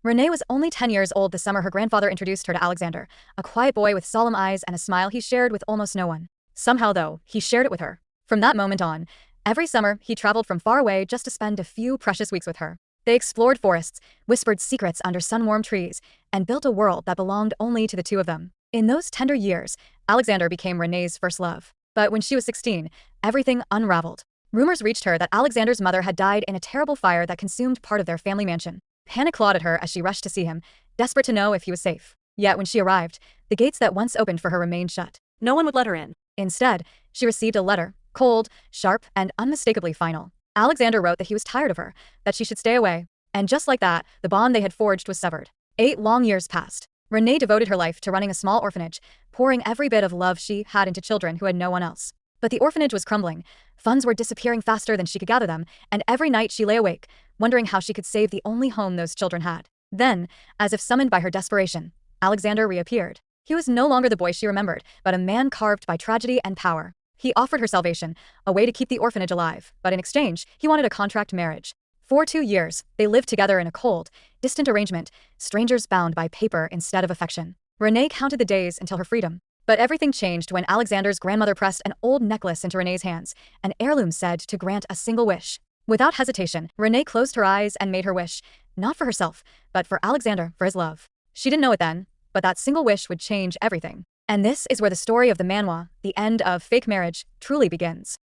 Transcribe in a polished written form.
Renee was only 10 years old the summer her grandfather introduced her to Alexander, a quiet boy with solemn eyes and a smile he shared with almost no one. Somehow, though, he shared it with her. From that moment on, every summer he traveled from far away just to spend a few precious weeks with her. They explored forests, whispered secrets under sun-warmed trees, and built a world that belonged only to the two of them. In those tender years, Alexander became Renee's first love. But when she was 16, everything unraveled. Rumors reached her that Alexander's mother had died in a terrible fire that consumed part of their family mansion. Panic clawed at her as she rushed to see him, desperate to know if he was safe. Yet when she arrived, the gates that once opened for her remained shut. No one would let her in. Instead, she received a letter, cold, sharp, and unmistakably final. Alexander wrote that he was tired of her, that she should stay away. And just like that, the bond they had forged was severed. 8 long years passed. Renee devoted her life to running a small orphanage, pouring every bit of love she had into children who had no one else. But the orphanage was crumbling. Funds were disappearing faster than she could gather them, and every night she lay awake, wondering how she could save the only home those children had. Then, as if summoned by her desperation, Alexander reappeared. He was no longer the boy she remembered, but a man carved by tragedy and power. He offered her salvation, a way to keep the orphanage alive, but in exchange, he wanted a contract marriage. For 2 years, they lived together in a cold, distant arrangement, strangers bound by paper instead of affection. Renee counted the days until her freedom. But everything changed when Alexander's grandmother pressed an old necklace into Renee's hands, an heirloom said to grant a single wish. Without hesitation, Renee closed her eyes and made her wish, not for herself, but for Alexander, for his love. She didn't know it then, but that single wish would change everything. And this is where the story of the manhwa, the end of fake marriage, truly begins.